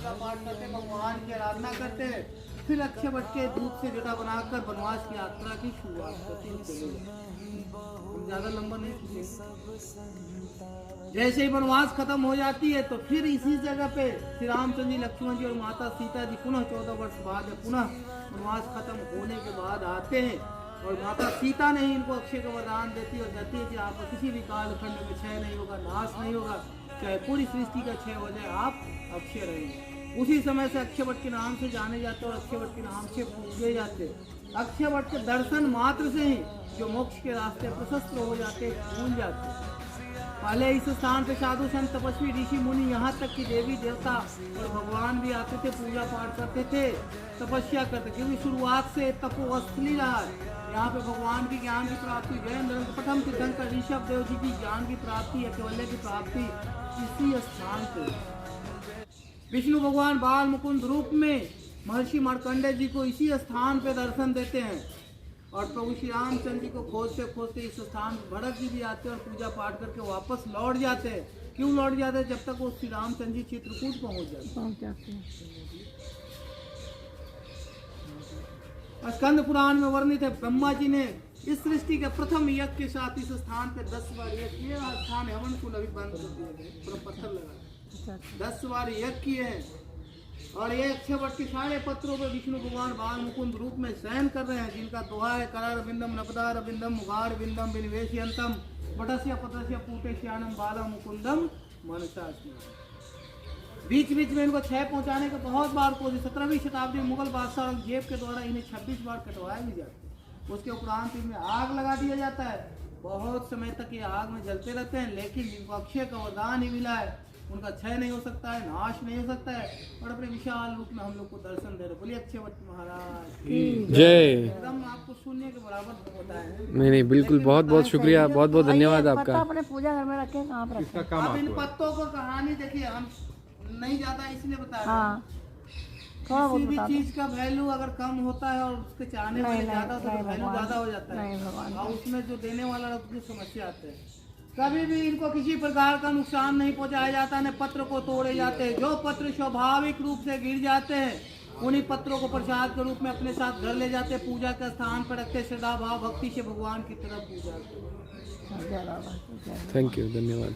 पूजा पाठ करते, भगवान की आराधना करते, फिर अक्षय वट के दूध से जटा बनाकर वनवास की यात्रा की शुरुआत करते हैं। हम ज्यादा लंबा नहीं खींचेंगे। जैसे ही वनवास खत्म हो जाती है तो फिर इसी जगह पे श्री रामचंद्र जी, लक्ष्मण जी और माता सीता जी पुनः 14 वर्ष बाद पुनः वनवास खत्म होने के बाद आते हैं और माता सीता ने ही इनको अक्षय का वरदान देती और कहती है कि आपको किसी भी कालखंड में क्षय नहीं होगा, नाश नहीं होगा, चाहे पूरी सृष्टि का क्षय हो जाए, आप अक्षय रहेंगे। उसी समय से अक्षय वट के नाम से जाने जाते और अक्षय वट के नाम से पूजे जाते। अक्षय वट के दर्शन मात्र से ही जो मोक्ष के रास्ते प्रशस्त हो जाते, भूल जाते। पहले इस स्थान पे साधु संत, तपस्वी, ऋषि मुनि, यहाँ तक कि देवी देवता और भगवान भी आते थे, पूजा पाठ करते थे, तपस्या करते, क्योंकि शुरुआत से तपोस्थली रहा है। यहाँ पे भगवान की ज्ञान की प्राप्ति, जैन प्रथम तीर्थंकर ऋषभ देव जी की ज्ञान की प्राप्ति या केवल्य की प्राप्ति इसी स्थान पे। विष्णु भगवान बाल मुकुंद रूप में महर्षि मार्कंडेय जी को इसी स्थान पे दर्शन देते हैं और प्रभु श्री रामचंद्र जी को खोजते खोजते इस स्थान पर भरत जी भी आते हैं और पूजा पाठ करके वापस लौट जाते हैं। क्यों लौट जाते हैं? जब तक वो श्री रामचंद्र जी चित्रकूट पहुंच जाते हैं। स्कंद पुराण में वर्णित है, ब्रह्मा जी ने इस सृष्टि के प्रथम यज्ञ के साथ इस स्थान पे 10 बार यज्ञ किए। स्थान हवन कुल अभी बंद कर दिए गए, पूरा पत्थर लगा, 10 बार यज्ञ किए हैं और ये अक्षय वट के सारे पत्रों पर विष्णु भगवान बाल मुकुंद रूप में शयन कर रहे हैं, जिनका दोहा है करार बिंदम नपदार बिंदम मुगार बिंदम विनिवेशयंतम वटस्य पत्रस्य पूटेश्यानम बालम मुकुंदम मनसा। बीच बीच में इनको क्षय पहुंचाने का बहुत बार कोशिश, 17वीं शताब्दी में मुगल बादशाह औरंगजेब के द्वारा इन्हें 26 बार कटवाया भी जाता है। उसके उपरांत इनमें आग लगा दिया जाता है, बहुत समय तक ये आग में जलते रहते हैं, लेकिन जिनको अक्षय का वरदान ही मिला है उनका क्षय नहीं हो सकता है, नाश नहीं हो सकता है और अपने विशाल रूप में हम लोग को दर्शन दे रहे। बोलिए अक्षय वट महाराज की जय। एकदम आपको शून्य के बराबर होता है। नहीं बिल्कुल, बहुत बहुत शुक्रिया, बहुत बहुत धन्यवाद आपका। अपने पूजा घर में रखे, कहाँ पर रखे? अब इन पत्तों को कहानी देखिए, हम नहीं ज्यादा इसलिए बता रहे हैं। किसी भी चीज का वैल्यू अगर कम होता है और उसके चाहने वाले ज्यादा होता है तो वैल्यू ज्यादा हो जाता है और उसमें जो देने वाला उसकी समस्या आती है। कभी भी इनको किसी प्रकार का नुकसान नहीं पहुंचाया जाता, न पत्र को तोड़े जाते। जो पत्र स्वाभाविक रूप से गिर जाते हैं उन्हीं पत्रों को प्रसाद के रूप में अपने साथ घर ले जाते, पूजा के स्थान पर रखते, श्रद्धा भाव भक्ति से भगवान की तरफ पूजा करते। थैंक यू, धन्यवाद।